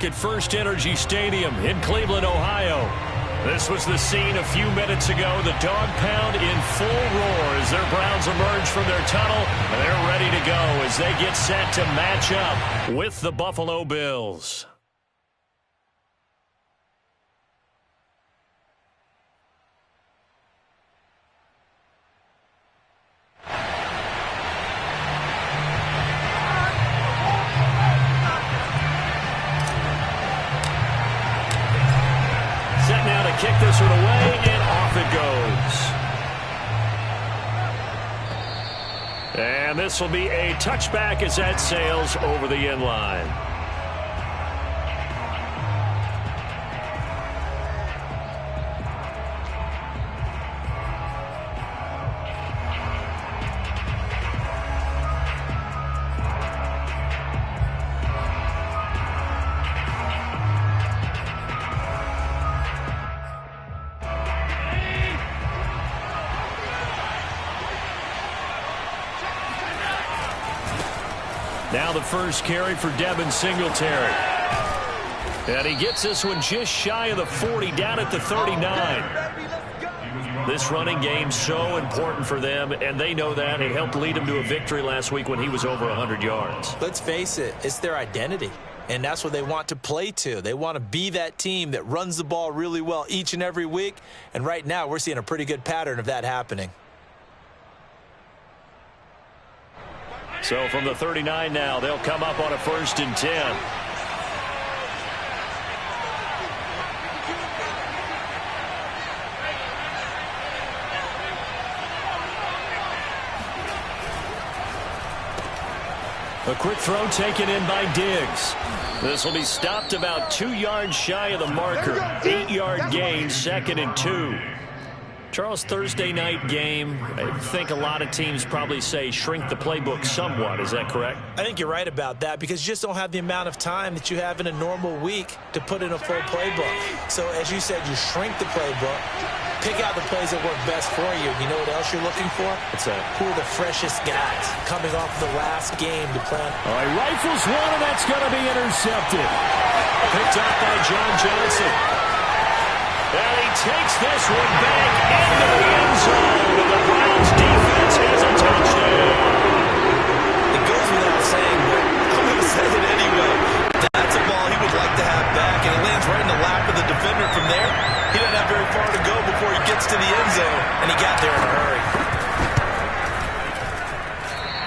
back at First Energy Stadium in Cleveland, Ohio. This was the scene a few minutes ago. The dog pound in full roar as their Browns emerge from their tunnel. And they're ready to go as they get set to match up with the Buffalo Bills. Kick this one away, and off it goes. And this will be a touchback as that sails over the end line. Now the first carry for Devin Singletary. And he gets this one just shy of the 40, down at the 39. This running game so important for them, and they know that. It helped lead them to a victory last week when he was over 100 yards. Let's face it, it's their identity, and that's what they want to play to. They want to be that team that runs the ball really well each and every week, and right now we're seeing a pretty good pattern of that happening. So from the 39 now, they'll come up on a 1st and 10. A quick throw taken in by Diggs. This will be stopped about 2 yards shy of the marker. 8-yard gain, 2nd and 2. Charles, Thursday night game, I think a lot of teams probably say shrink the playbook somewhat. Is that correct? I think you're right about that because you just don't have the amount of time that you have in a normal week to put in a full playbook. So as you said, you shrink the playbook, pick out the plays that work best for you. You know what else you're looking for? What's that? Who are the freshest guys coming off the last game to plan? All right, rifles one, and that's going to be intercepted. Picked up by John Johnson. And he takes this one back into the end zone. And the Browns defense has a touchdown. It goes without saying, but I'm going to say it anyway. That's a ball he would like to have back, and it lands right in the lap of the defender from there. He doesn't have very far to go before he gets to the end zone, and he got there in a hurry.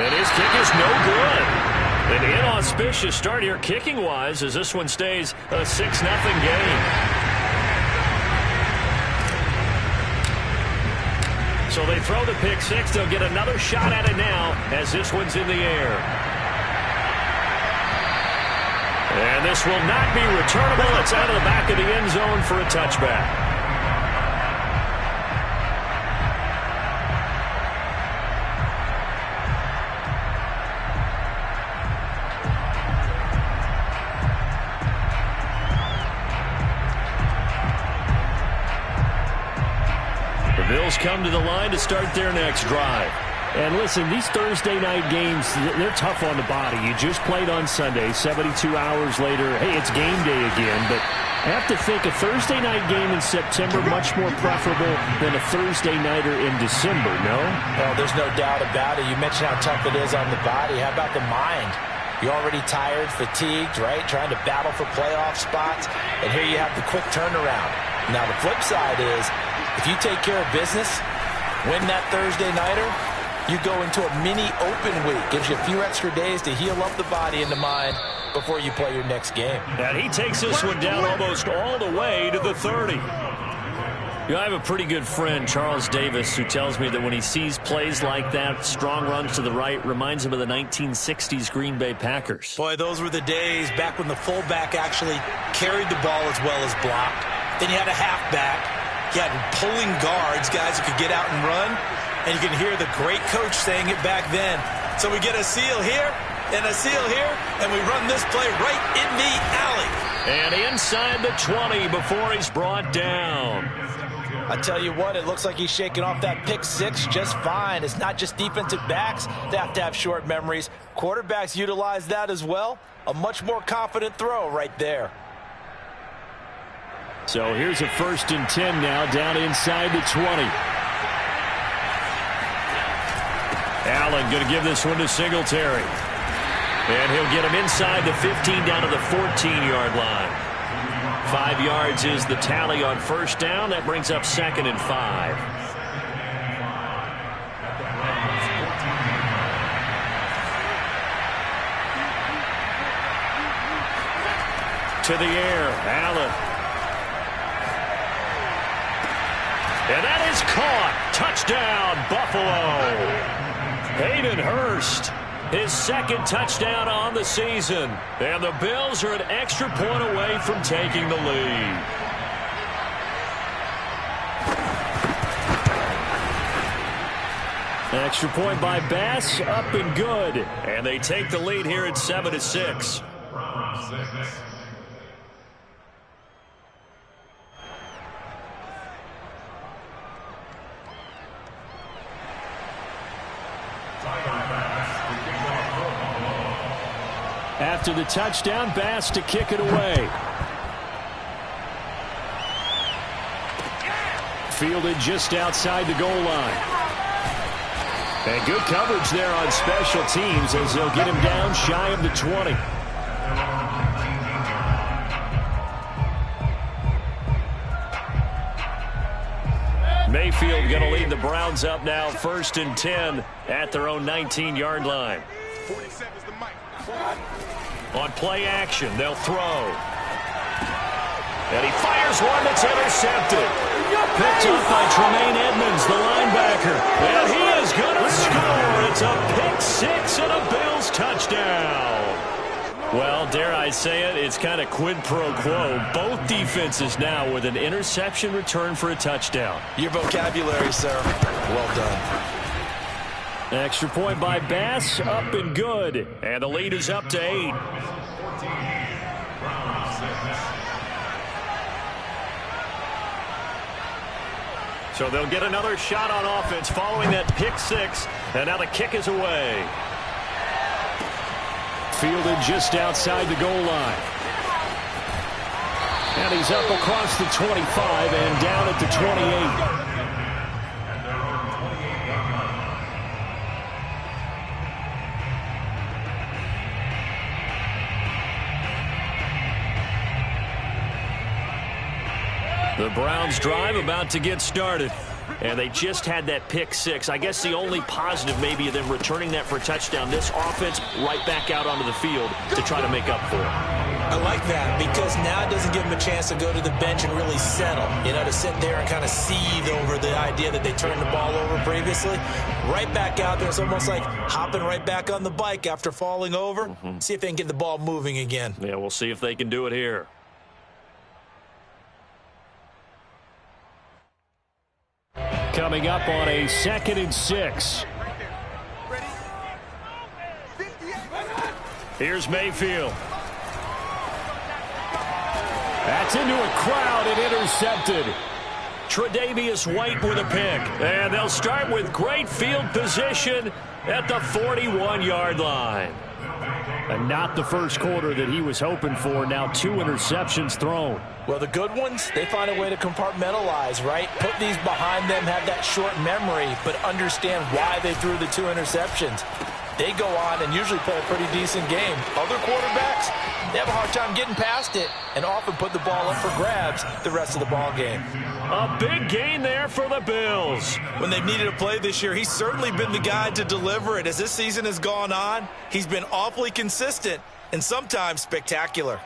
And his kick is no good. An inauspicious start here kicking-wise as this one stays a 6-0 game. So they throw the pick six. They'll get another shot at it now as this one's in the air. And this will not be returnable. It's out of the back of the end zone for a touchback. Bills come to the line to start their next drive. And listen, these Thursday night games, they're tough on the body. You just played on Sunday, 72 hours later. Hey, it's game day again. But I have to think a Thursday night game in September much more preferable than a Thursday nighter in December, no? Well, there's no doubt about it. You mentioned how tough it is on the body. How about the mind? You're already tired, fatigued, right? Trying to battle for playoff spots. And here you have the quick turnaround. Now, the flip side is, if you take care of business, win that Thursday nighter, you go into a mini open week. Gives you a few extra days to heal up the body and the mind before you play your next game. And he takes this one down almost all the way to the 30. You know, I have a pretty good friend, Charles Davis, who tells me that when he sees plays like that, strong runs to the right, reminds him of the 1960s Green Bay Packers. Boy, those were the days back when the fullback actually carried the ball as well as blocked. Then you had a halfback. You had pulling guards, guys who could get out and run. And you can hear the great coach saying it back then. So we get a seal here and a seal here, and we run this play right in the alley. And inside the 20 before he's brought down. I tell you what, it looks like he's shaking off that pick six just fine. It's not just defensive backs that have to have short memories. Quarterbacks utilize that as well. A much more confident throw right there. So here's a 1st and 10 now, down inside the 20. Allen going to give this one to Singletary. And he'll get him inside the 15 down to the 14-yard line. 5 yards is the tally on 1st down. That brings up 2nd and 5. To the air, Allen. And that is caught. Touchdown, Buffalo. Hayden Hurst, his 2nd touchdown on the season. And the Bills are an extra point away from taking the lead. Extra point by Bass, up and good. And they take the lead here at 7-6. After the touchdown, Bass to kick it away. Fielded just outside the goal line. And good coverage there on special teams as they'll get him down shy of the 20. Mayfield going to lead the Browns up now, 1st and 10 at their own 19-yard line. On play action, they'll throw. And he fires one that's intercepted. Picked up by Tremaine Edmonds, the linebacker. And he is going to score. It's a pick 6 and a Bills touchdown. Well, dare I say it, it's kind of quid pro quo. Both defenses now with an interception return for a touchdown. Your vocabulary, sir. Well done. Extra point by Bass, up and good. And the lead is up to 8. So they'll get another shot on offense following that pick 6. And now the kick is away. Fielded just outside the goal line. And he's up across the 25 and down at the 28. The Browns drive about to get started. And they just had that pick 6. I guess the only positive maybe of them returning that for a touchdown. This offense right back out onto the field to try to make up for it. I like that because now it doesn't give them a chance to go to the bench and really settle. You know, to sit there and kind of seethe over the idea that they turned the ball over previously. Right back out there. It's almost like hopping right back on the bike after falling over. See if they can get the ball moving again. Yeah, we'll see if they can do it here. Coming up on a 2nd and 6. Here's Mayfield. That's into a crowd and intercepted. Tre'Davious White with a pick. And they'll start with great field position at the 41-yard line. And not the first quarter that he was hoping for. Now 2 interceptions thrown. Well, the good ones, they find a way to compartmentalize, right? Put these behind them, have that short memory, but understand why they threw the 2 interceptions. They go on and usually play a pretty decent game. Other quarterbacks, they have a hard time getting past it and often put the ball up for grabs the rest of the ball game. A big gain there for the Bills. When they've needed a play this year, he's certainly been the guy to deliver it. As this season has gone on, he's been awfully consistent and sometimes spectacular.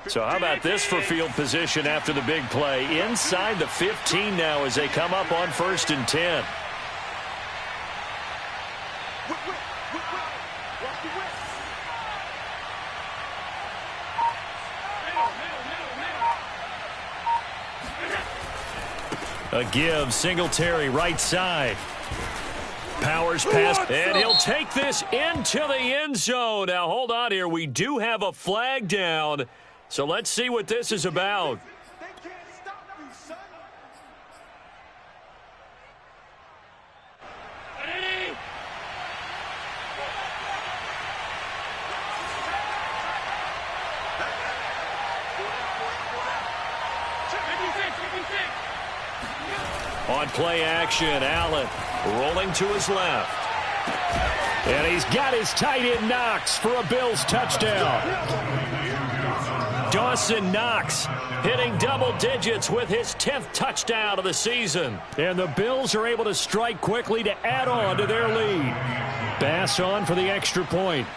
So how about this for field position after the big play? Inside the 15 now as they come up on 1st and 10. A give, Singletary right side. Powers pass, and he'll take this into the end zone. Now hold on here, we do have a flag down. So let's see what this is about. On play action, Allen rolling to his left. And he's got his tight end Knox for a Bills touchdown. Dawson Knox hitting double digits with his 10th touchdown of the season. And the Bills are able to strike quickly to add on to their lead. Bass on for the extra point.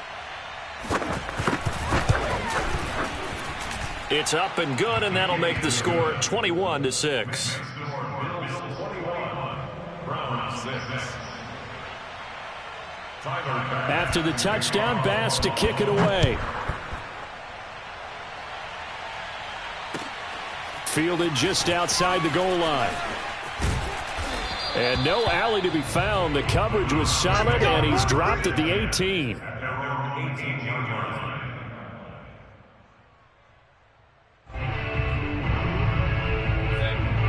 It's up and good, and that'll make the score 21-6. After the touchdown, Bass to kick it away. Fielded just outside the goal line. And no alley to be found. The coverage was solid, and he's dropped at the 18.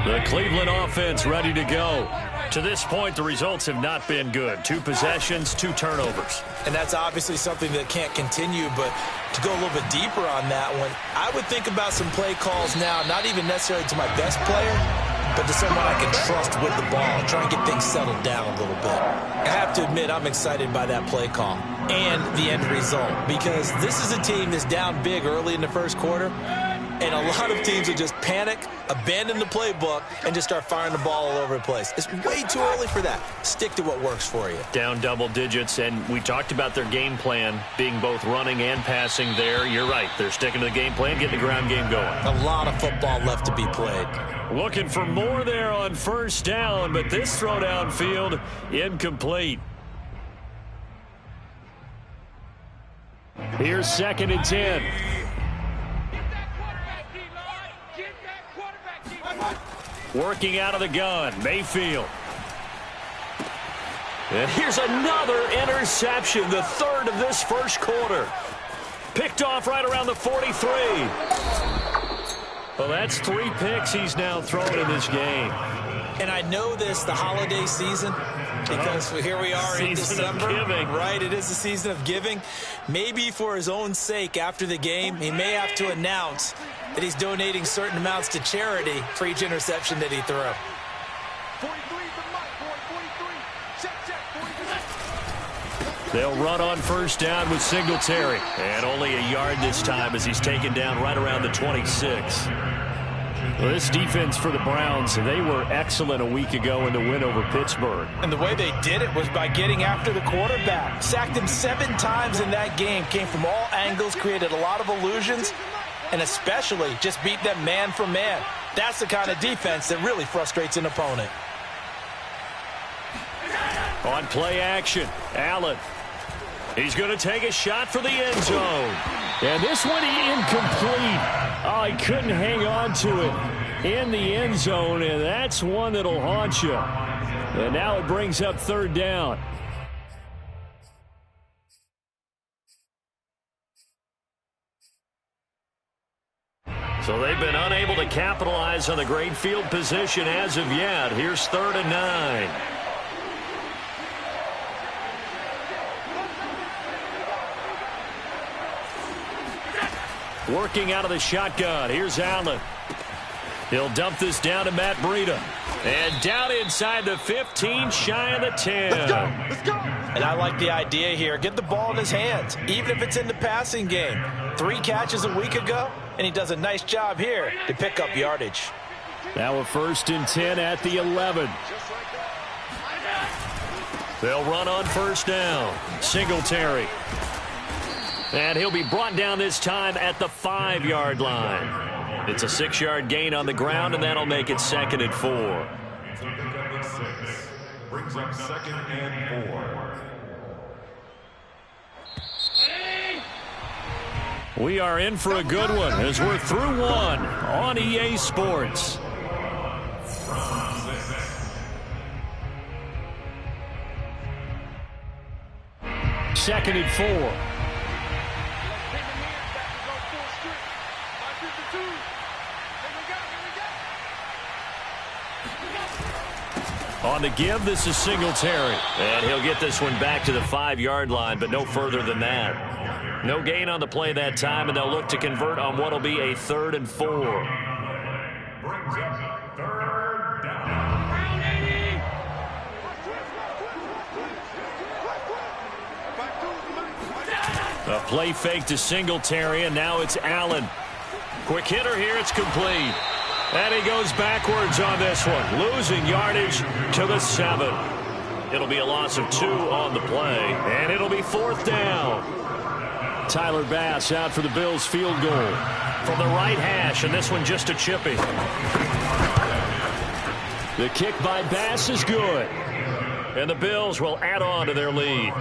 The Cleveland offense ready to go. To this point, the results have not been good. 2 possessions, 2 turnovers. And that's obviously something that can't continue, but to go a little bit deeper on that one, I would think about some play calls now, not even necessarily to my best player, but to someone I can trust with the ball, try and get things settled down a little bit. I have to admit, I'm excited by that play call and the end result, because this is a team that's down big early in the first quarter, and a lot of teams will just panic, abandon the playbook, and just start firing the ball all over the place. It's way too early for that. Stick to what works for you. Down double digits, and we talked about their game plan being both running and passing there. You're right. They're sticking to the game plan, getting the ground game going. A lot of football left to be played. Looking for more there on first down, but this throw downfield incomplete. Here's 2nd and 10. Working out of the gun, Mayfield. And here's another interception, the 3rd of this first quarter. Picked off right around the 43. Well, that's 3 picks he's now thrown in this game. And I know this, the holiday season, because here we are in December. Right, it is the season of giving. Maybe for his own sake after the game, he may have to announce that he's donating certain amounts to charity for each interception that he threw. 43 for Mike, 43. Check. They'll run on first down with Singletary. And only a yard this time as he's taken down right around the 26. Well, this defense for the Browns, they were excellent a week ago in the win over Pittsburgh. And the way they did it was by getting after the quarterback. Sacked him 7 times in that game. Came from all angles, created a lot of illusions, and especially just beat them man for man. That's the kind of defense that really frustrates an opponent. On play action, Allen. He's going to take a shot for the end zone. And this one incomplete. Oh, he couldn't hang on to it in the end zone, and that's one that'll haunt you. And now it brings up 3rd down. So they've been unable to capitalize on the great field position as of yet. Here's 3rd and 9. Working out of the shotgun. Here's Allen. He'll dump this down to Matt Breida. And down inside the 15, shy of the 10. Let's go. And I like the idea here. Get the ball in his hands, even if it's in the passing game. 3 catches a week ago, and he does a nice job here to pick up yardage. Now a 1st and 10 at the 11. They'll run on first down. Singletary. And he'll be brought down this time at the 5-yard line. It's a 6-yard gain on the ground, and that'll make it 2nd and 4. Brings up 2nd and 4. We are in for a good one as we're through one on EA Sports. Second and 4. On the give, this is Singletary. And he'll get this one back to the 5-yard line, but no further than that. No gain on the play that time, and they'll look to convert on what will be a 3rd and 4. Brings up 3rd down. A play fake to Singletary, and now it's Allen. Quick hitter here, it's complete. And he goes backwards on this one, losing yardage to the 7. It'll be a loss of 2 on the play, and it'll be 4th down. Tyler Bass out for the Bills field goal from the right hash, and this one just a chippy. The kick by Bass is good, and the Bills will add on to their lead.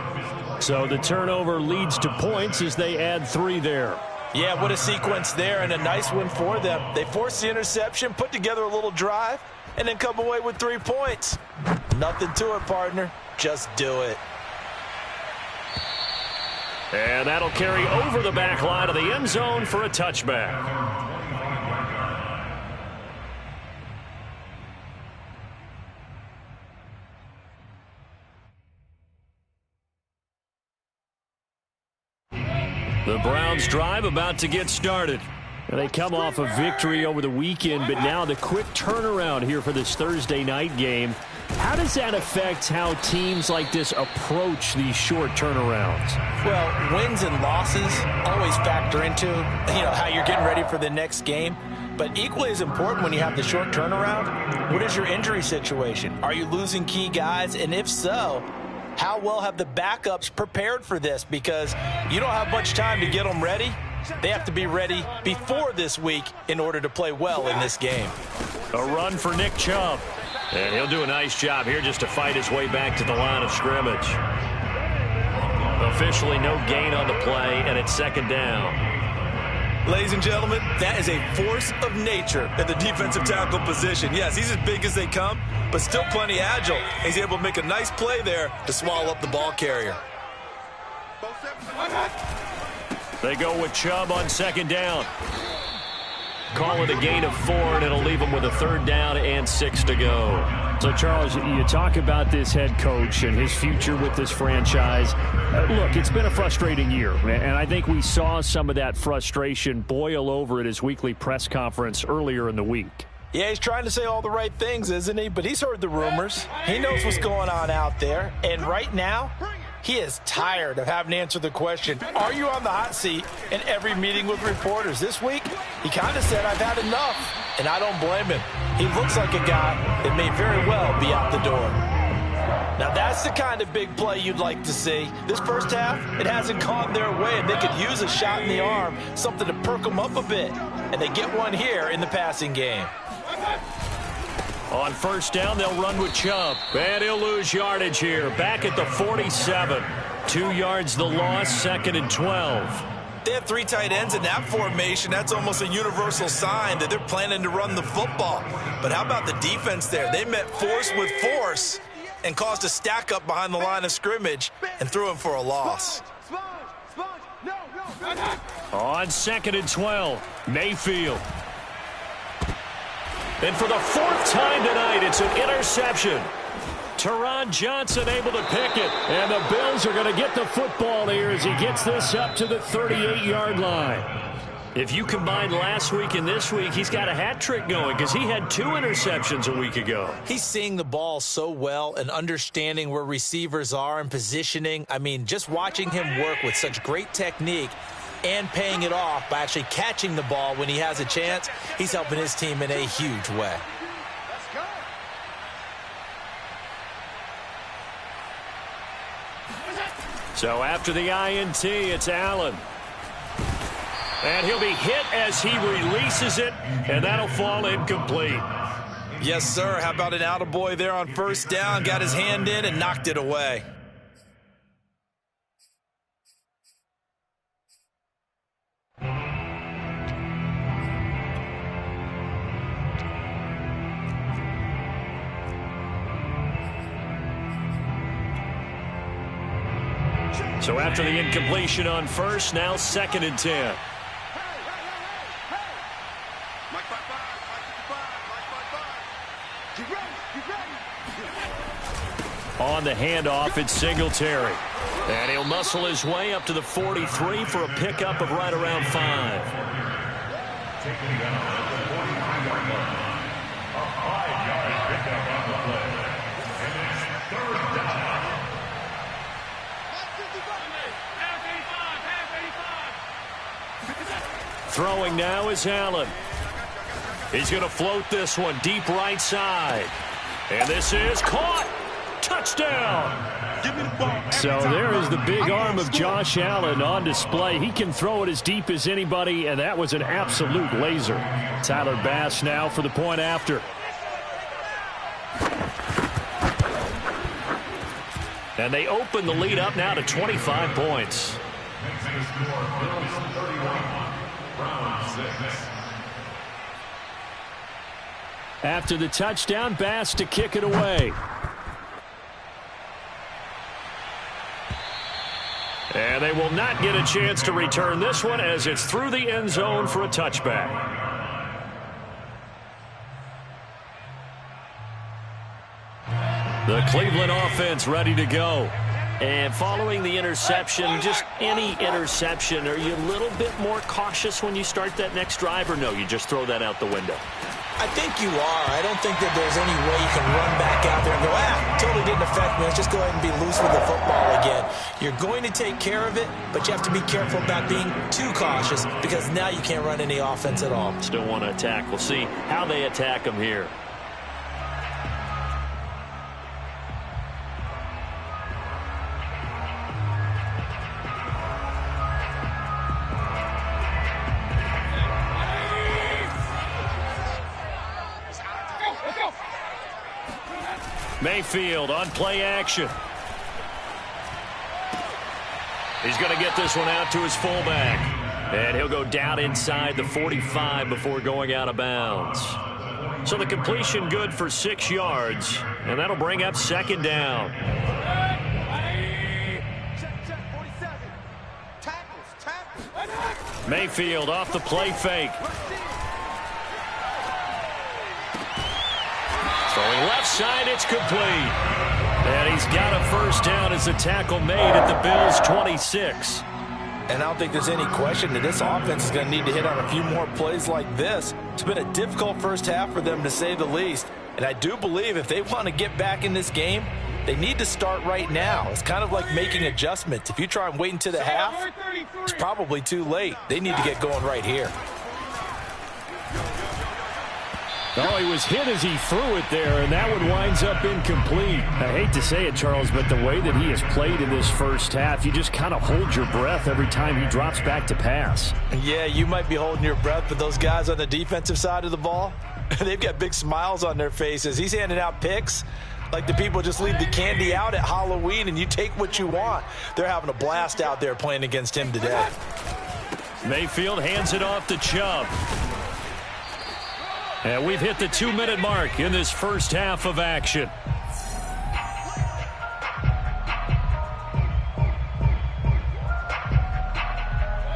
So the turnover leads to points as they add 3 there. Yeah, what a sequence there, and a nice one for them. They forced the interception, put together a little drive, and then come away with 3 points. Nothing to it, partner. Just do it. And that'll carry over the back line of the end zone for a touchback. The Browns drive about to get started. They come off a victory over the weekend, but now the quick turnaround here for this Thursday night game. How does that affect how teams like this approach these short turnarounds? Well, wins and losses always factor into, how you're getting ready for the next game. But equally as important when you have the short turnaround, what is your injury situation? Are you losing key guys? And if so, how well have the backups prepared for this? Because you don't have much time to get them ready. They have to be ready before this week in order to play well in this game. A run for Nick Chubb. And he'll do a nice job here just to fight his way back to the line of scrimmage. Officially no gain on the play, and it's 2nd down. Ladies and gentlemen, that is a force of nature at the defensive tackle position. Yes, he's as big as they come, but still plenty agile. He's able to make a nice play there to swallow up the ball carrier. They go with Chubb on 2nd down. Call it a gain of 4, and it'll leave them with a 3rd down and 6 to go. So, Charles, you talk about this head coach and his future with this franchise. Look, it's been a frustrating year, and I think we saw some of that frustration boil over at his weekly press conference earlier in the week. Yeah, he's trying to say all the right things, isn't he? But he's heard the rumors. He knows what's going on out there. And right now, he is tired of having to answer the question, are you on the hot seat, in every meeting with reporters. This week, he kind of said, I've had enough, and I don't blame him. He looks like a guy that may very well be out the door. Now, that's the kind of big play you'd like to see. This first half, it hasn't gone their way, and they could use a shot in the arm, something to perk them up a bit. And they get one here in the passing game. On 1st down, they'll run with Chubb. And he'll lose yardage here. Back at the 47. 2 yards the loss, 2nd and 12. They have 3 tight ends in that formation. That's almost a universal sign that they're planning to run the football. But how about the defense there? They met force with force and caused a stack up behind the line of scrimmage and threw him for a loss. On 2nd and 12, Mayfield. And for the 4th time tonight, it's an interception. Teron Johnson able to pick it. And the Bills are going to get the football here as he gets this up to the 38-yard line. If you combine last week and this week, he's got a hat trick going because he had 2 interceptions a week ago. He's seeing the ball so well and understanding where receivers are and positioning. I mean, just watching him work with such great technique and paying it off by actually catching the ball when he has a chance, he's helping his team in a huge way. So after the INT, it's Allen. And he'll be hit as he releases it, and that'll fall incomplete. Yes, sir. How about an attaboy there on 1st down? Got his hand in and knocked it away. So after the incompletion on 1st, now 2nd and 10. On the handoff, it's Singletary. And he'll muscle his way up to the 43 for a pickup of right around 5. Taking down at the 45-yard line. A 5-yard pickup on the play. And it's 3rd down. Throwing now is Allen. He's going to float this one deep right side. And this is caught. Touchdown. Give me the ball. So there is the big arm of Josh Allen on display. He can throw it as deep as anybody, and that was an absolute laser. Tyler Bass now for the point after. And they open the lead up now to 25 points. After the touchdown, Bass to kick it away. And they will not get a chance to return this one as it's through the end zone for a touchback. The Cleveland offense ready to go. And following the interception, just any interception, are you a little bit more cautious when you start that next drive, or no, you just throw that out the window? I think you are. I don't think that there's any way you can run back out there and go, totally didn't affect me. Let's just go ahead and be loose with the football again. You're going to take care of it, but you have to be careful about being too cautious because now you can't run any offense at all. Still want to attack. We'll see how they attack them here. Mayfield on play action. He's going to get this one out to his fullback. And he'll go down inside the 45 before going out of bounds. So the completion good for 6 yards. And that'll bring up second down. Mayfield off the play fake. Throwing left side, it's complete. And he's got a first down as a tackle made at the Bills' 26. And I don't think there's any question that this offense is going to need to hit on a few more plays like this. It's been a difficult first half for them, to say the least. And I do believe if they want to get back in this game, they need to start right now. It's kind of like making adjustments. If you try and wait until the half, it's probably too late. They need to get going right here. Oh, he was hit as he threw it there, and that one winds up incomplete. I hate to say it, Charles, but the way that he has played in this first half, you just kind of hold your breath every time he drops back to pass. Yeah, you might be holding your breath, but those guys on the defensive side of the ball, they've got big smiles on their faces. He's handing out picks like the people just leave the candy out at Halloween and you take what you want. They're having a blast out there playing against him today. Mayfield hands it off to Chubb. And we've hit the 2-minute mark in this first half of action.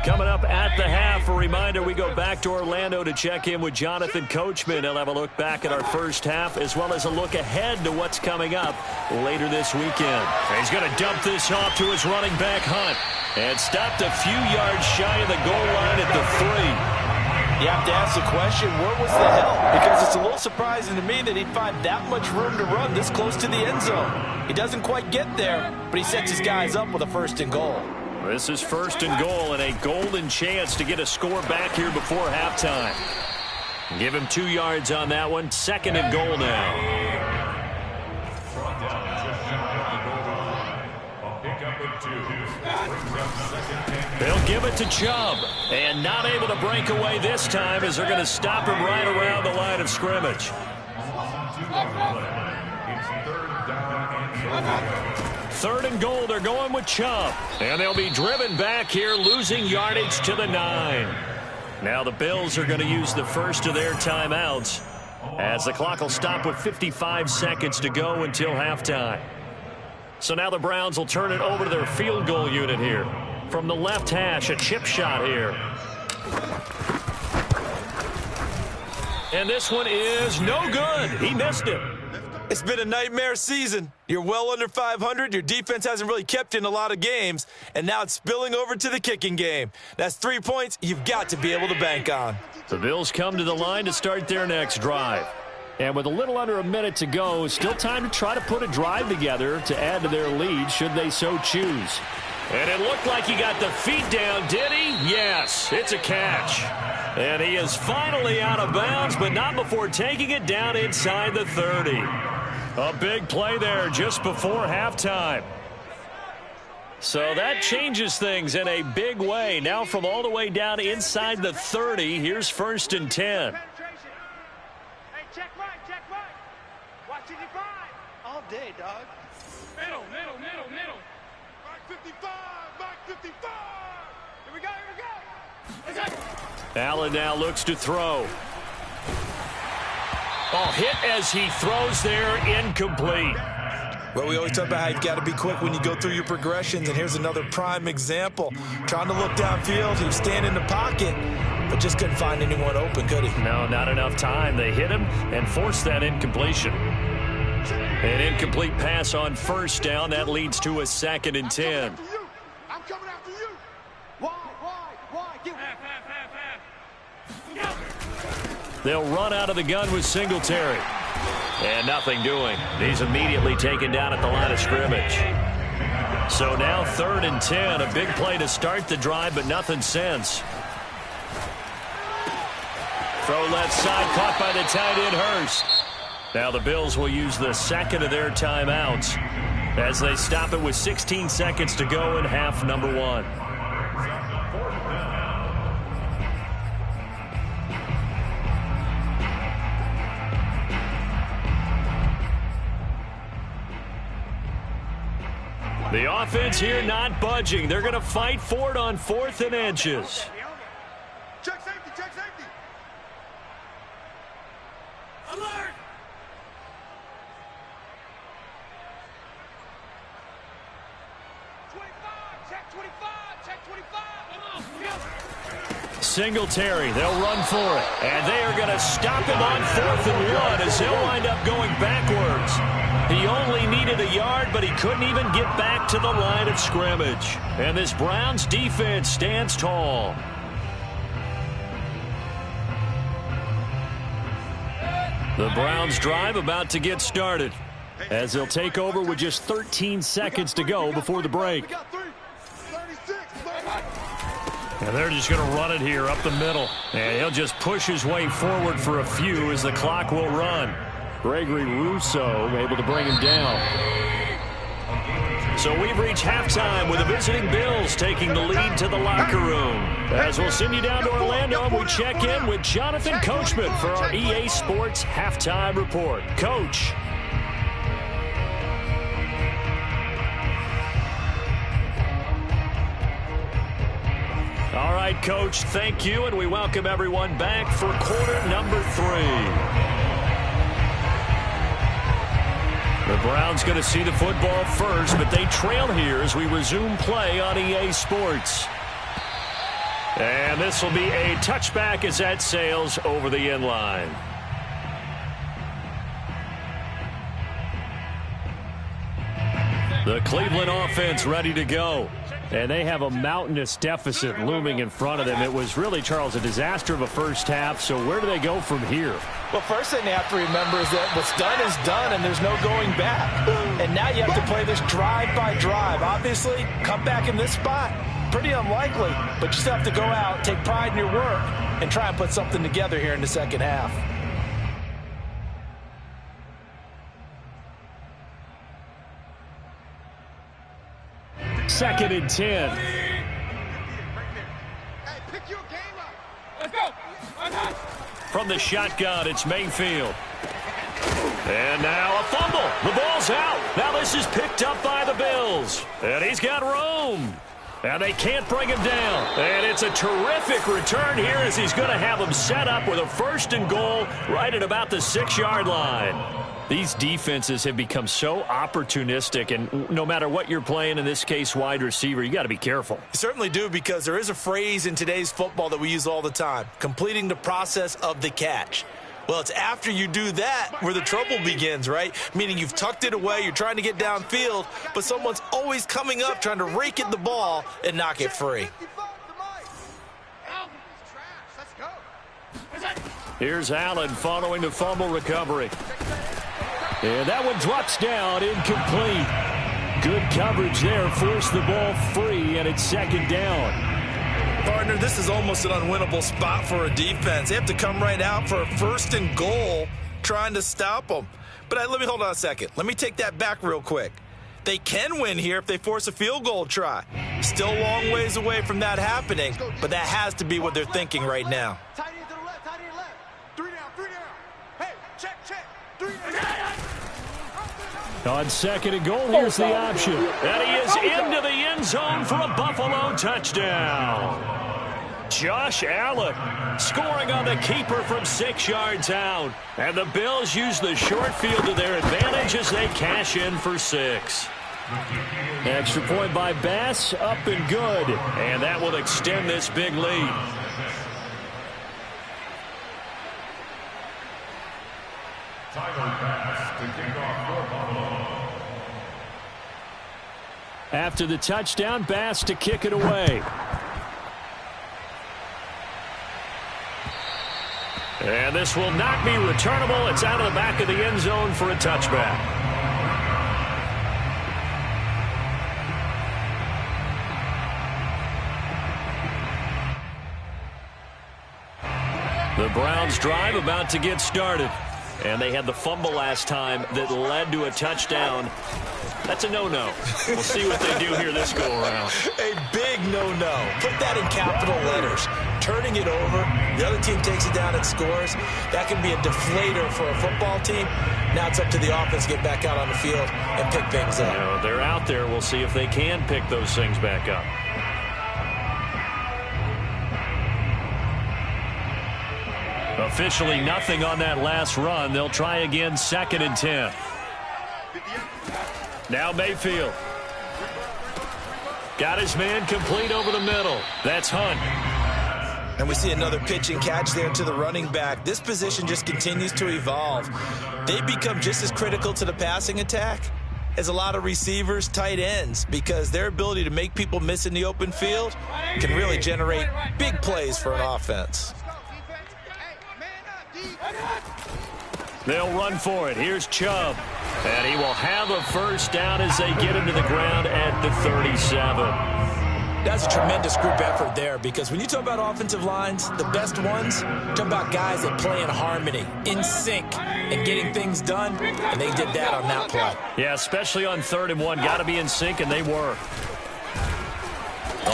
Coming up at the half, a reminder, we go back to Orlando to check in with Jonathan Coachman. He'll have a look back at our first half as well as a look ahead to what's coming up later this weekend. And he's going to dump this off to his running back, Hunt. And stopped a few yards shy of the goal line at the 3. You have to ask the question, where was the help? Because it's a little surprising to me that he'd find that much room to run this close to the end zone. He doesn't quite get there, but he sets his guys up with a 1st and goal. This is 1st and goal and a golden chance to get a score back here before halftime. Give him 2 yards on that one. 2nd and goal now. They'll give it to Chubb, and not able to break away this time as they're going to stop him right around the line of scrimmage. 3rd and goal, they're going with Chubb, and they'll be driven back here, losing yardage to the 9. Now the Bills are going to use the first of their timeouts as the clock will stop with 55 seconds to go until halftime. So now the Browns will turn it over to their field goal unit here. From the left hash, a chip shot here. And this one is no good. He missed it. It's been a nightmare season. You're well under 500. Your defense hasn't really kept you in a lot of games. And now it's spilling over to the kicking game. That's 3 points you've got to be able to bank on. The Bills come to the line to start their next drive. And with a little under a minute to go, still time to try to put a drive together to add to their lead should they so choose. And it looked like he got the feet down, did he? Yes, it's a catch. And he is finally out of bounds, but not before taking it down inside the 30. A big play there just before halftime. So that changes things in a big way. Now from all the way down inside the 30, here's 1st and 10. Hey, check right. Watch it divide. All day, dog. Middle. Mark 55. Here we go. Allen now looks to throw. Oh, hit as he throws there, incomplete. Well, we always talk about how you've got to be quick when you go through your progressions, and here's another prime example. Trying to look downfield, he was standing in the pocket, but just couldn't find anyone open, could he? No, not enough time. They hit him and forced that incompletion. An incomplete pass on 1st down. That leads to a 2nd and 10. I'm coming after you. Why? They'll run out of the gun with Singletary. And nothing doing. He's immediately taken down at the line of scrimmage. So now 3rd and 10. A big play to start the drive, but nothing since. Throw left side, caught by the tight end Hurst. Now the Bills will use the 2nd of their timeouts as they stop it with 16 seconds to go in half number 1. The offense here not budging. They're going to fight for it on 4th and inches. Check safety. Alert! Check 25. Singletary, they'll run for it. And they are going to stop him on 4th and 1 as he'll wind up going backwards. He only needed a yard, but he couldn't even get back to the line of scrimmage. And this Browns defense stands tall. The Browns drive about to get started as they'll take over with just 13 seconds to go before the break. And they're just going to run it here up the middle. And he'll just push his way forward for a few as the clock will run. Gregory Rousseau able to bring him down. So we've reached halftime with the visiting Bills taking the lead to the locker room. As we'll send you down to Orlando and we check in with Jonathan Coachman for our EA Sports Halftime Report. Coach. All right, Coach, thank you, and we welcome everyone back for quarter number 3. The Browns going to see the football first, but they trail here as we resume play on EA Sports. And this will be a touchback as that sails over the end line. The Cleveland offense ready to go. And they have a mountainous deficit looming in front of them. It was really, Charles, a disaster of a first half. So where do they go from here? Well, first thing they have to remember is that what's done is done, and there's no going back. And now you have to play this drive by drive. Obviously, come back in this spot, pretty unlikely. But you still have to go out, take pride in your work, and try and put something together here in the second half. Second and 10. Hey, pick your game up. Let's go. From the shotgun, it's Mayfield. And now a fumble. The ball's out. Now this is picked up by the Bills. And he's got room. And they can't bring him down. And it's a terrific return here as he's going to have him set up with a 1st and goal right at about the 6-yard line. These defenses have become so opportunistic, and no matter what you're playing, in this case wide receiver, you got to be careful. You certainly do, because there is a phrase in today's football that we use all the time, completing the process of the catch. Well, it's after you do that where the trouble begins, right? Meaning you've tucked it away, you're trying to get downfield, but someone's always coming up trying to rake at the ball and knock it free. Here's Allen following the fumble recovery. And that one drops down, incomplete. Good coverage there, forced the ball free and it's second down. Partner, this is almost an unwinnable spot for a defense. They have to come right out for a 1st and goal trying to stop them. But let me hold on a second. Let me take that back real quick. They can win here if they force a field goal try. Still a long ways away from that happening, but that has to be what they're thinking right now. Tight end to the left, tight end left. 3 down, 3 down. Hey, check, 3 down. On second and goal, here's the option. And he is into the end zone for a Buffalo touchdown. Josh Allen scoring on the keeper from 6 yards out. And the Bills use the short field to their advantage as they cash in for 6. Extra point by Bass, up and good. And that will extend this big lead. After the touchdown, Bass to kick it away. And this will not be returnable. It's out of the back of the end zone for a touchback. The Browns drive about to get started. And they had the fumble last time that led to a touchdown. That's a no-no. We'll see what they do here this go-around. A big no-no. Put that in capital letters. Turning it over, the other team takes it down and scores. That can be a deflator for a football team. Now it's up to the offense to get back out on the field and pick things up. You know, they're out there. We'll see if they can pick those things back up. Officially nothing on that last run. They'll try again, 2nd and 10. Now Mayfield. Got his man complete over the middle. That's Hunt. And we see another pitch and catch there to the running back. This position just continues to evolve. They become just as critical to the passing attack as a lot of receivers, tight ends, because their ability to make people miss in the open field can really generate big plays for an offense. They'll run for it. Here's Chubb. And he will have a first down as they get him to the ground at the 37. That's a tremendous group effort there, because when you talk about offensive lines, the best ones, talk about guys that play in harmony, in sync, and getting things done, and they did that on that play. Yeah, especially on 3rd and 1. Got to be in sync, and they were.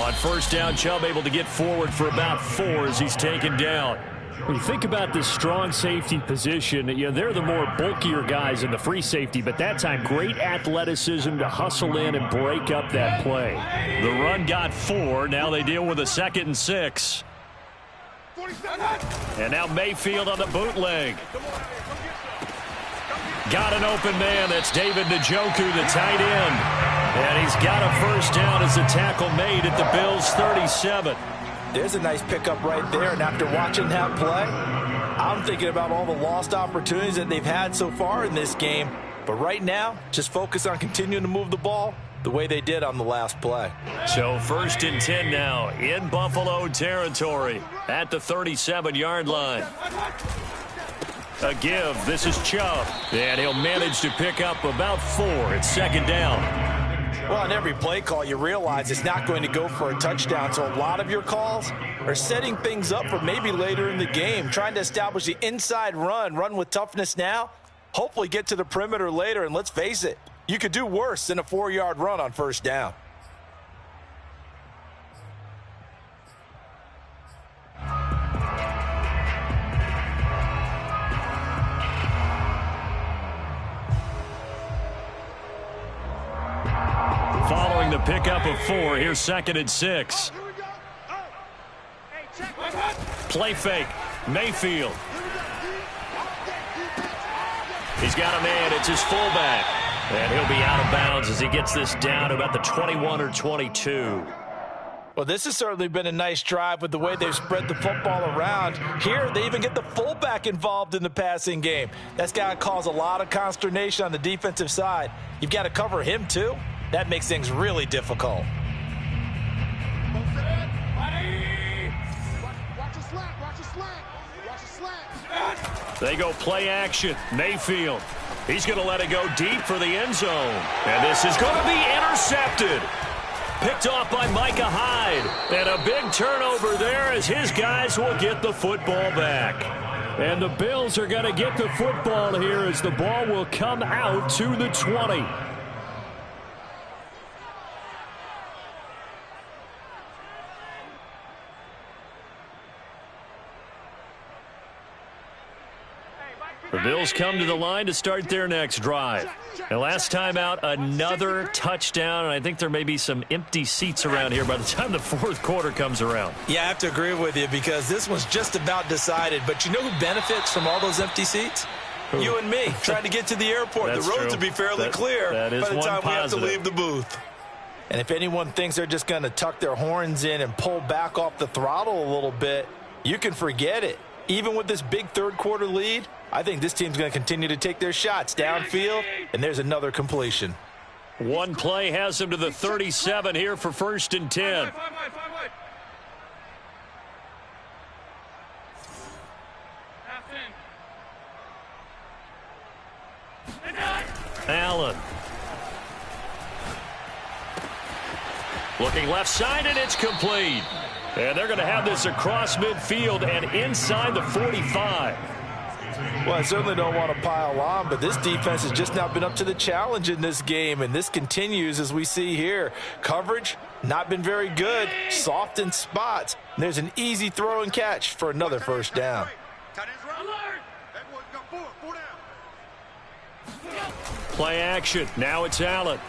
On first down, Chubb able to get forward for about 4 as he's taken down. When you think about this strong safety position, you know, they're the more bulkier guys in the free safety, but that time great athleticism to hustle in and break up that play. The run got 4. Now they deal with a 2nd and 6. And now Mayfield on the bootleg. Got an open man. That's David Njoku, the tight end. And he's got a first down as the tackle made at the Bills' 37. There's a nice pickup right there, and after watching that play, I'm thinking about all the lost opportunities that they've had so far in this game. But right now, just focus on continuing to move the ball the way they did on the last play. So 1st and 10 now in Buffalo territory at the 37-yard line. A give. This is Chubb. And he'll manage to pick up about 4. It's 2nd down. Well, on every play call, you realize it's not going to go for a touchdown. So a lot of your calls are setting things up for maybe later in the game, trying to establish the inside run with toughness now, hopefully get to the perimeter later. And let's face it, you could do worse than a 4-yard run on first down. Following the pickup of 4, here's 2nd and 6. Play fake. Mayfield. He's got a man. It's his fullback. And he'll be out of bounds as he gets this down to about the 21 or 22. Well, this has certainly been a nice drive with the way they've spread the football around. Here, they even get the fullback involved in the passing game. That's got to cause a lot of consternation on the defensive side. You've got to cover him, too. That makes things really difficult. Watch your slant, watch your slant, watch your slant. They go play action. Mayfield. He's going to let it go deep for the end zone. And this is going to be intercepted. picked off by Micah Hyde. And a big turnover there as his guys will get the football back. And the Bills are going to get the football here as the ball will come out to the 20. The Bills come to the line to start their next drive. And last time out, another touchdown, and I think there may be some empty seats around here by the time the fourth quarter comes around. Yeah, I have to agree with you because this one's just about decided. But you know who benefits from all those empty seats? Who? You and me, trying to get to the airport. The roads will be fairly clear by the time we have to leave the booth. And if anyone thinks they're just going to tuck their horns in and pull back off the throttle a little bit, you can forget it. Even with this big third-quarter lead, I think this team's going to continue to take their shots downfield, and there's another completion. One play has him to the 37 here for 1st and 10. Allen. Looking left side, and it's complete. And they're going to have this across midfield and inside the 45. Well, I certainly don't want to pile on, but this defense has just not been up to the challenge in this game, and this continues as we see here. Coverage, not been very good, soft in spots. And there's an easy throw and catch for another first down. Play action. Now it's Allen.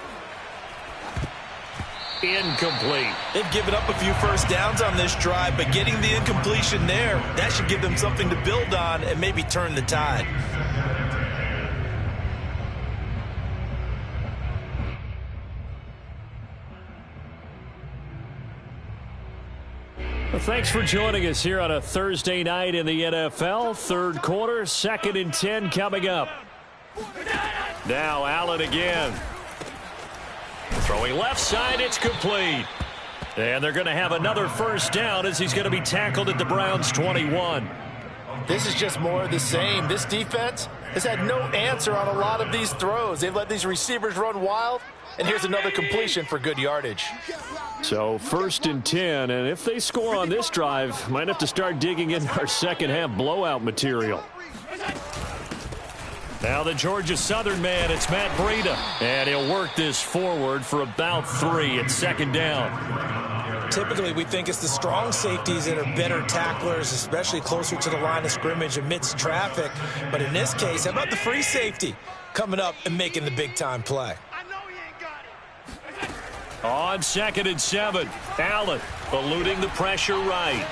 Incomplete. They've given up a few first downs on this drive, but getting the incompletion there, that should give them something to build on and maybe turn the tide. Well, thanks for joining us here on a Thursday night in the NFL. Third quarter, 2nd and 10 coming up. Now Allen again. Throwing left side, it's complete. And they're going to have another first down as he's going to be tackled at the Browns' 21. This is just more of the same. This defense has had no answer on a lot of these throws. They've let these receivers run wild, and here's another completion for good yardage. So 1st and 10, and if they score on this drive, might have to start digging in our second half blowout material. Now the Georgia Southern man, it's Matt Breida. And he'll work this forward for about 3 at 2nd down. Typically, we think it's the strong safeties that are better tacklers, especially closer to the line of scrimmage amidst traffic. But in this case, how about the free safety coming up and making the big-time play? On 2nd and 7, Allen eluding the pressure right.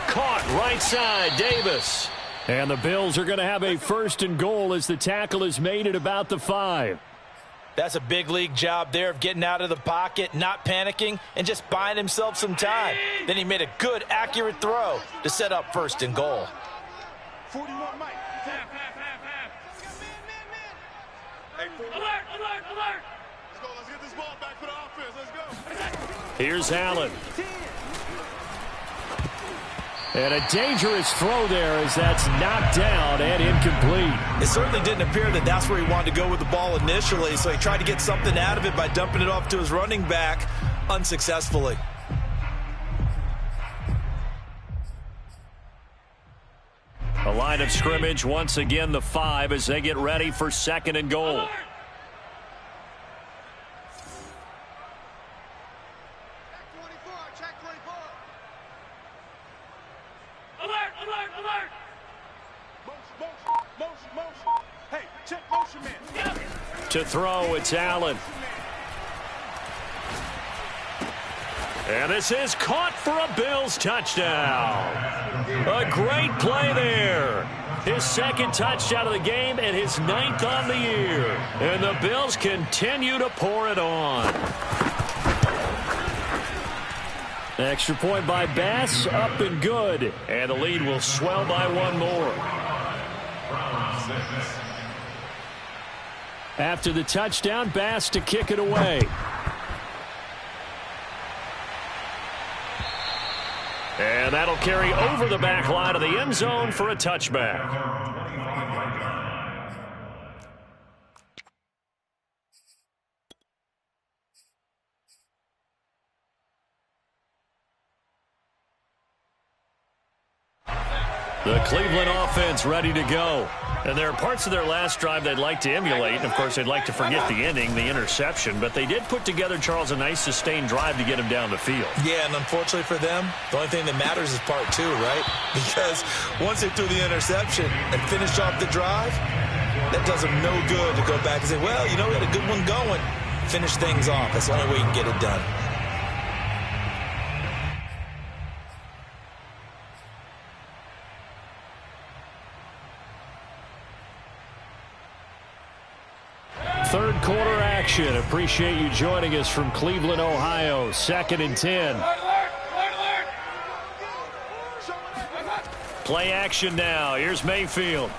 Caught right side, Davis. And the Bills are going to have a 1st and goal as the tackle is made at about the 5. That's a big league job there of getting out of the pocket, not panicking, and just buying himself some time. Then he made a good, accurate throw to set up 1st and goal. 41 Mike. Alert, alert, alert. Let's go. Let's get this ball back for the offense. Let's go. Here's Allen. And a dangerous throw there as that's knocked down and incomplete. It certainly didn't appear that that's where he wanted to go with the ball initially, so he tried to get something out of it by dumping it off to his running back unsuccessfully. A line of scrimmage, once again the 5 as they get ready for 2nd and goal. Alert. Check 24. Alert, alert, alert. Motion. Hey, check motion man. To throw, it's Allen. And this is caught for a Bills touchdown. A great play there. His 2nd touchdown of the game and his 9th on the year. And the Bills continue to pour it on. Extra point by Bass, up and good. And the lead will swell by 1 more. After the touchdown, Bass to kick it away. And that'll carry over the back line of the end zone for a touchback. The Cleveland offense ready to go. And there are parts of their last drive they'd like to emulate. And, of course, they'd like to forget the ending, the interception. But they did put together, Charles, a nice sustained drive to get him down the field. Yeah, and unfortunately for them, the only thing that matters is part two, right? Because once they threw the interception and finished off the drive, that does them no good to go back and say, well, you know, we had a good one going. Finish things off. That's the only way you can get it done. Third quarter action. Appreciate you joining us from Cleveland, Ohio. 2nd and 10. Play action now. Here's Mayfield.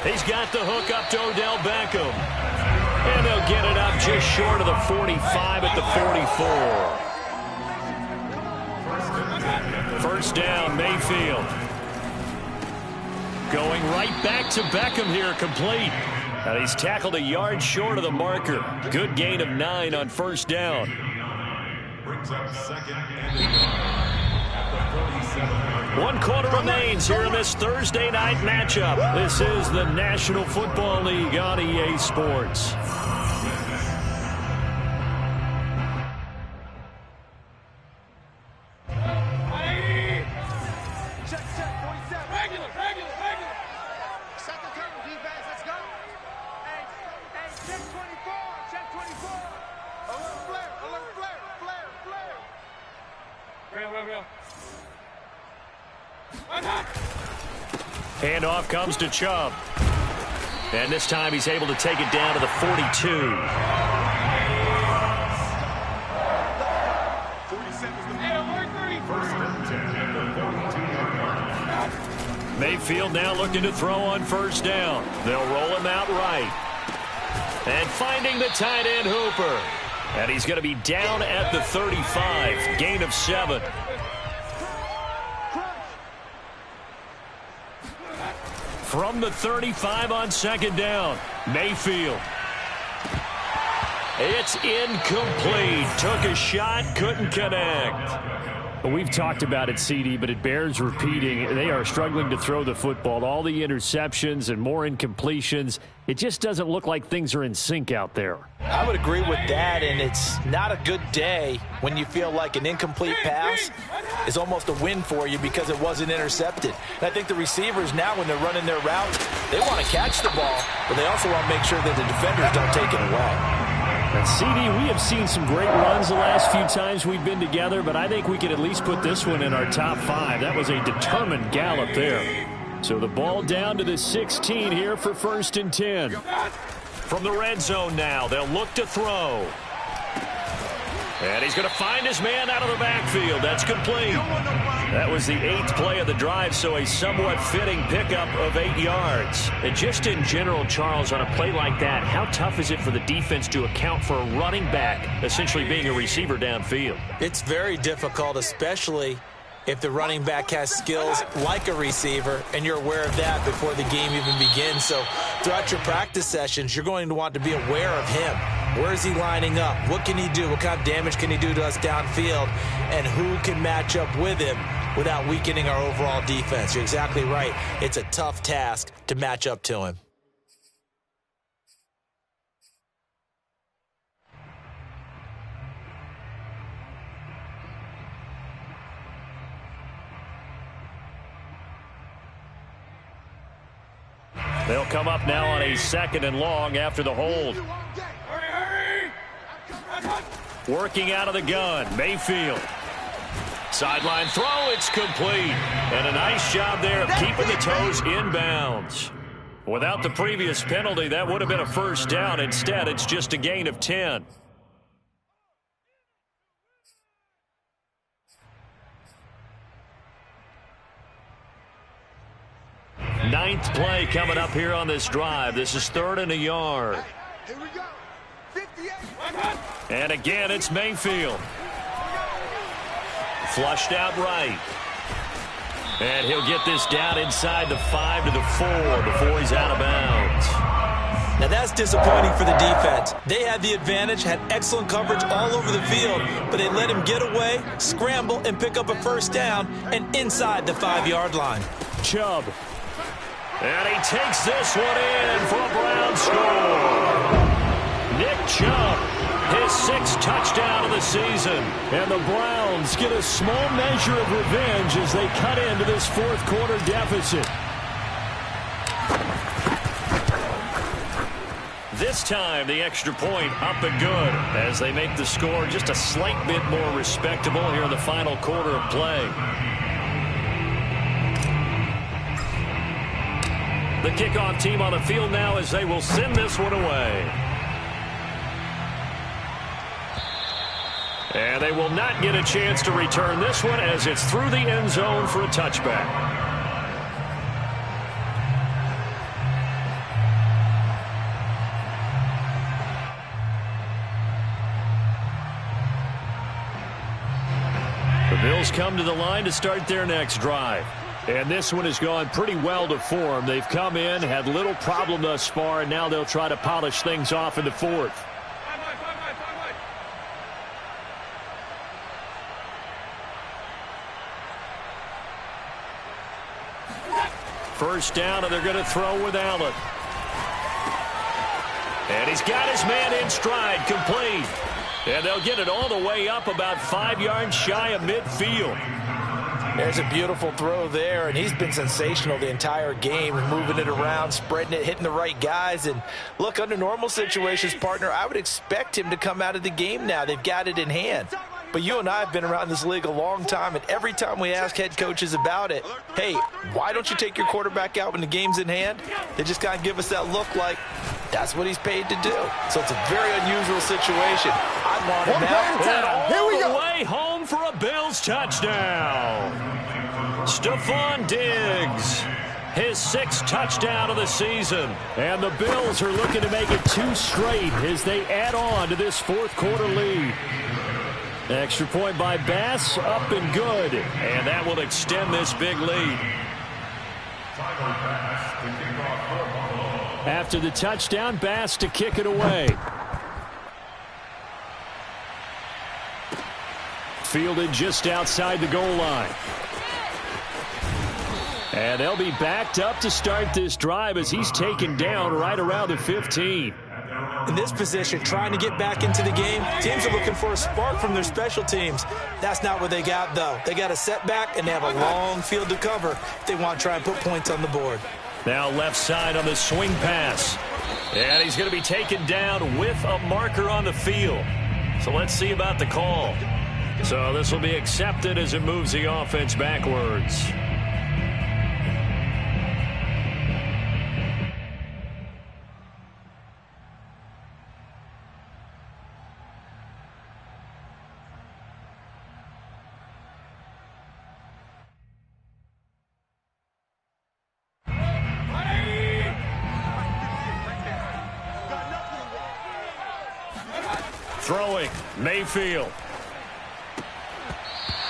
He's got the hook up to Odell Beckham. And they'll get it up just short of the 45 at the 44. First down, Mayfield. Going right back to Beckham here, complete. And he's tackled a yard short of the marker. Good gain of 9 on first down. Brings up 2nd and 47. 1 quarter remains here in this Thursday night matchup. This is the National Football League on EA Sports. Handoff comes to Chubb. And this time he's able to take it down to the 42. Mayfield now looking to throw on first down. They'll roll him out right. And finding the tight end Hooper. And he's going to be down at the 35. Gain of 7. From the 35 on second down, Mayfield. It's incomplete. Took a shot, couldn't connect. We've talked about it, CD, but it bears repeating. They are struggling to throw the football. All the interceptions and more incompletions. It just doesn't look like things are in sync out there. I would agree with that, and it's not a good day when you feel like an incomplete pass is almost a win for you because it wasn't intercepted. And I think the receivers now, when they're running their routes, they want to catch the ball, but they also want to make sure that the defenders don't take it away. And CD, we have seen some great runs the last few times we've been together, but I think we could at least put this one in our top 5. That was a determined gallop there. So the ball down to the 16 here for 1st and 10. From the red zone now, they'll look to throw. And he's going to find his man out of the backfield. That's complete. That was the 8th play of the drive, so a somewhat fitting pickup of 8 yards. And just in general, Charles, on a play like that, how tough is it for the defense to account for a running back essentially being a receiver downfield? It's very difficult, especially if the running back has skills like a receiver, and you're aware of that before the game even begins. So throughout your practice sessions, you're going to want to be aware of him. Where is he lining up? What can he do? What kind of damage can he do to us downfield? And who can match up with him without weakening our overall defense? You're exactly right. It's a tough task to match up to him. They'll come up now on a 2nd and long after the hold. Working out of the gun, Mayfield. Sideline throw, it's complete. And a nice job there of keeping the toes inbounds. Without the previous penalty, that would have been a first down. Instead, it's just a gain of 10. Ninth play coming up here on this drive. This is 3rd and a yard. Here we go. 58. And again, it's Mayfield. Flushed out right. And he'll get this down inside the 5 to the 4 before he's out of bounds. Now that's disappointing for the defense. They had the advantage, had excellent coverage all over the field, but they let him get away, scramble, and pick up a first down, and inside the 5-yard line. Chubb. And he takes this one in for a Brown score. Nick Chubb, his 6th touchdown of the season. And the Browns get a small measure of revenge as they cut into this 4th quarter deficit. This time, the extra point up and good as they make the score just a slight bit more respectable here in the final quarter of play. The kickoff team on the field now as they will send this one away. And they will not get a chance to return this one as it's through the end zone for a touchback. The Bills come to the line to start their next drive. And this one has gone pretty well to form. They've come in, had little problem thus far, and now they'll try to polish things off in the 4th. First down, and they're going to throw with Allen. And he's got his man in stride, complete. And they'll get it all the way up about 5 yards shy of midfield. There's a beautiful throw there, and he's been sensational the entire game, moving it around, spreading it, hitting the right guys. And look, under normal situations, partner, I would expect him to come out of the game now. They've got it in hand. But you and I have been around this league a long time, and every time we ask head coaches about it, hey, why don't you take your quarterback out when the game's in hand? They just kind of give us that look like that's what he's paid to do. So it's a very unusual situation. I want him out. Here we go. Way home for a Bills touchdown. Stephon Diggs, his 6th touchdown of the season. And the Bills are looking to make it 2 straight as they add on to this 4th quarter lead. Extra point by Bass, up and good. And that will extend this big lead. After the touchdown, Bass to kick it away. Fielded just outside the goal line. And they'll be backed up to start this drive as he's taken down right around the 15. In this position, trying to get back into the game, teams are looking for a spark from their special teams. That's not what they got, though. They got a setback, and they have a long field to cover if they want to try and put points on the board. Now left side on the swing pass. And he's going to be taken down with a marker on the field. So let's see about the call. So this will be accepted as it moves the offense backwards. Throwing, Mayfield.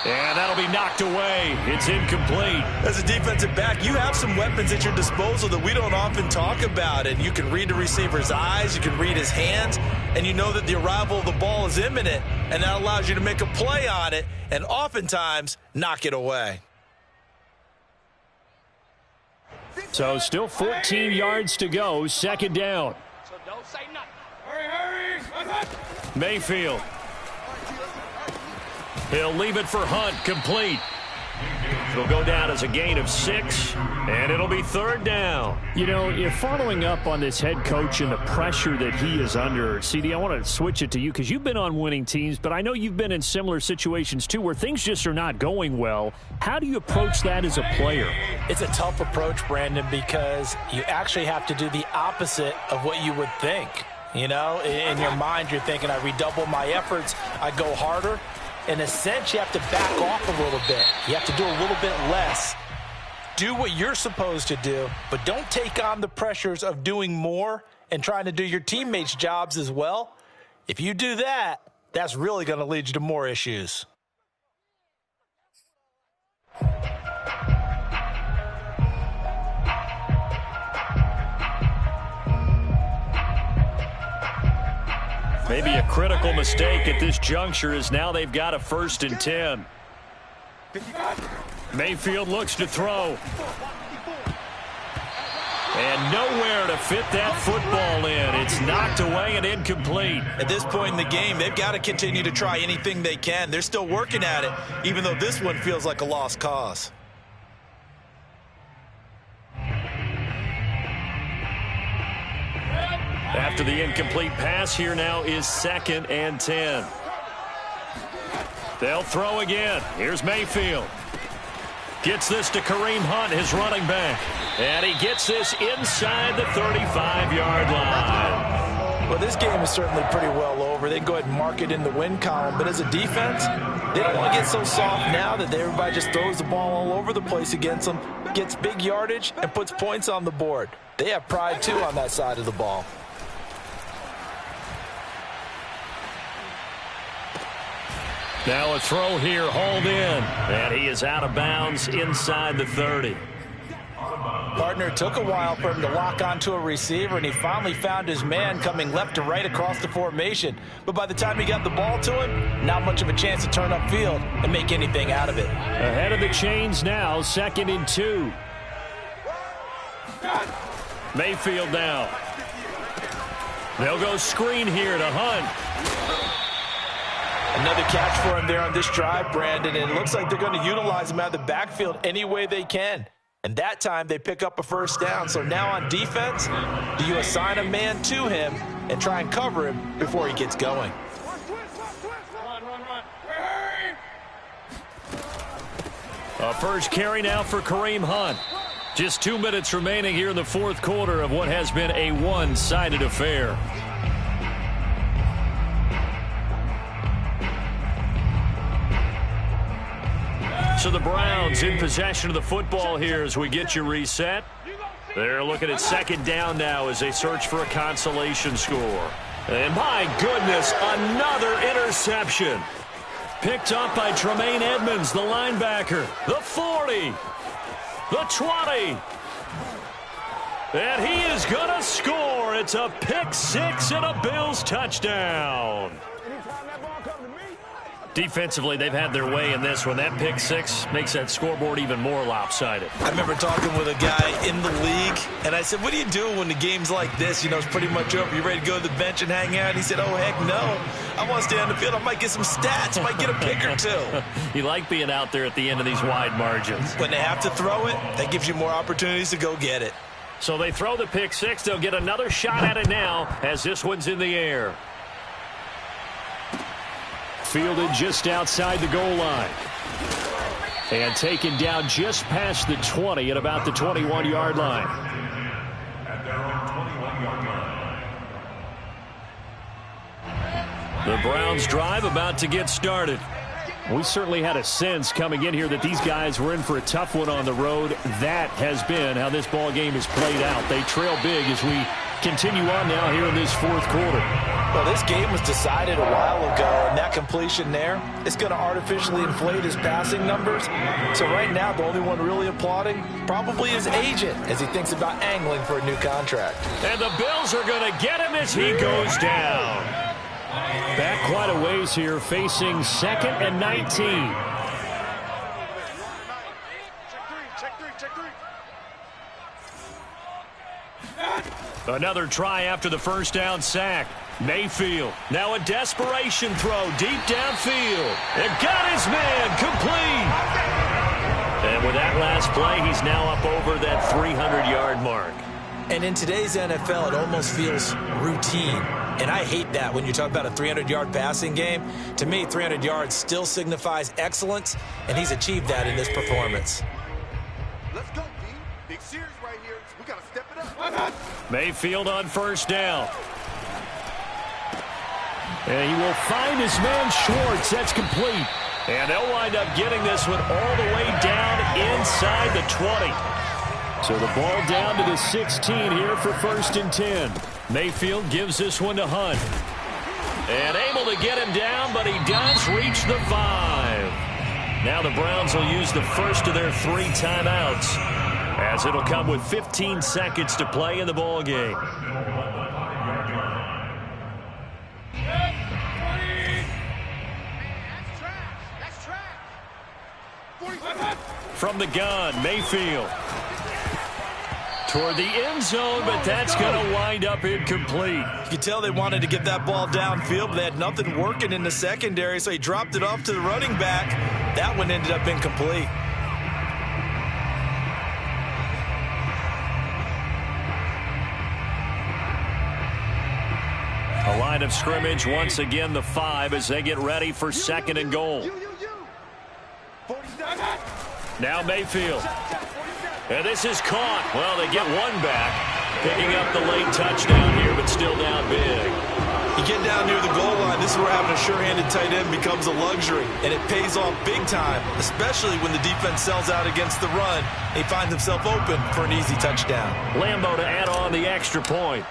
And that'll be knocked away. It's incomplete. As a defensive back, you have some weapons at your disposal that we don't often talk about. And you can read the receiver's eyes, you can read his hands, and you know that the arrival of the ball is imminent, and that allows you to make a play on it and oftentimes knock it away. So still 14 yards to go, 2nd down. So don't say nothing. Hurry, hurry. Mayfield. He'll leave it for Hunt, complete. It'll go down as a gain of 6, and it'll be 3rd down. You know, you're following up on this head coach and the pressure that he is under. CD, I want to switch it to you because you've been on winning teams, but I know you've been in similar situations too where things just are not going well. How do you approach that as a player? It's a tough approach, Brandon, because you actually have to do the opposite of what you would think. You know, in your mind, you're thinking, I redouble my efforts, I go harder. In a sense, you have to back off a little bit. You have to do a little bit less. Do what you're supposed to do, but don't take on the pressures of doing more and trying to do your teammates' jobs as well. If you do that, that's really going to lead you to more issues. Maybe a critical mistake at this juncture is now they've got a 1st and 10. Mayfield looks to throw. And nowhere to fit that football in. It's knocked away and incomplete. At this point in the game, they've got to continue to try anything they can. They're still working at it, even though this one feels like a lost cause. After the incomplete pass, here now is 2nd and 10. They'll throw again. Here's Mayfield. Gets this to Kareem Hunt, his running back. And he gets this inside the 35-yard line. Well, this game is certainly pretty well over. They can go ahead and mark it in the win column. But as a defense, they don't want to get so soft now that everybody just throws the ball all over the place against them, gets big yardage, and puts points on the board. They have pride, too, on that side of the ball. Now a throw here, hauled in. And he is out of bounds inside the 30. Partner, took a while for him to lock onto a receiver, and he finally found his man coming left to right across the formation. But by the time he got the ball to him, not much of a chance to turn upfield and make anything out of it. Ahead of the chains now, 2nd and 2. Mayfield now. They'll go screen here to Hunt. Another catch for him there on this drive, Brandon, and it looks like they're going to utilize him out of the backfield any way they can. And that time they pick up a 1st down. So now on defense, do you assign a man to him and try and cover him before he gets going? A first carry now for Kareem Hunt. Just 2 minutes remaining here in the 4th quarter of what has been a one-sided affair. So the Browns in possession of the football here as we get you reset. They're looking at 2nd down now as they search for a consolation score. And my goodness, another interception. Picked up by Tremaine Edmonds, the linebacker. The 40. The 20. And he is going to score. It's a pick 6 and a Bills touchdown. Defensively, they've had their way in this one. That pick 6 makes that scoreboard even more lopsided. I remember talking with a guy in the league, and I said, what do you do when the game's like this? You know, it's pretty much over. You ready to go to the bench and hang out? He said, oh, heck no. I want to stay on the field. I might get some stats. I might get a pick or 2. You like being out there at the end of these wide margins. When they have to throw it, that gives you more opportunities to go get it. So they throw the pick 6. They'll get another shot at it now as this one's in the air. Fielded just outside the goal line. And taken down just past the 20 at about the 21-yard line. At their own 21-yard line. The Browns drive about to get started. We certainly had a sense coming in here that these guys were in for a tough one on the road. That has been how this ball game has played out. They trail big as we continue on now here in this 4th quarter. Well, this game was decided a while ago, and that completion there is going to artificially inflate his passing numbers. So right now, the only one really applauding probably his agent as he thinks about angling for a new contract. And the Bills are going to get him as he goes down. Back quite a ways here, facing 2nd and 19. Another try after the 1st down sack. Mayfield, now a desperation throw deep downfield. And got his man complete. And with that last play, he's now up over that 300-yard mark. And in today's NFL, it almost feels routine. And I hate that when you talk about a 300-yard passing game. To me, 300 yards still signifies excellence, and he's achieved that in this performance. Let's go, D. Big series right here. We got to step it up. Mayfield on 1st down. And he will find his man Schwartz. That's complete. And they'll wind up getting this one all the way down inside the 20. So the ball down to the 16 here for 1st and 10. Mayfield gives this one to Hunt. And able to get him down, but he does reach the 5. Now the Browns will use the first of their 3 timeouts, as it'll come with 15 seconds to play in the ball game. From the gun, Mayfield. Toward the end zone, but that's going to wind up incomplete. You could tell they wanted to get that ball downfield, but they had nothing working in the secondary, so he dropped it off to the running back. That one ended up incomplete. A line of scrimmage, once again the 5 as they get ready for 2nd and goal. Now Mayfield. And this is caught. Well, they get one back. Picking up the late touchdown here, but still down big. You get down near the goal line, this is where having a sure-handed tight end becomes a luxury, and it pays off big time, especially when the defense sells out against the run. He finds himself open for an easy touchdown. Lambo to add on the extra point.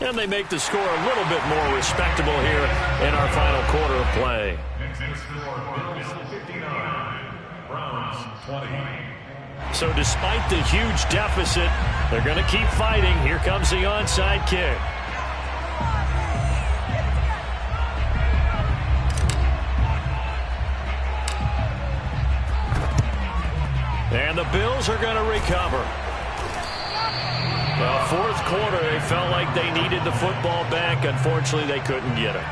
And they make the score a little bit more respectable here in our final quarter of play. So despite the huge deficit, they're going to keep fighting. Here comes the onside kick. And the Bills are going to recover. Well, fourth quarter, they felt like they needed the football back. Unfortunately, they couldn't get it.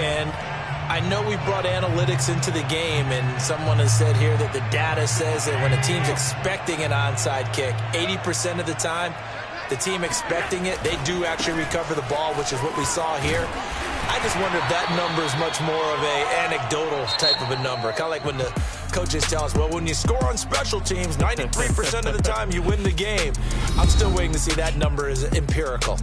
And I know we brought analytics into the game, and someone has said here that the data says that when a team's expecting an onside kick, 80% of the time, the team expecting it, they do actually recover the ball, which is what we saw here. I just wonder if that number is much more of a anecdotal type of a number. Kind of like when the coaches tell us, well, when you score on special teams, 93% of the time you win the game. I'm still waiting to see that number is empirical.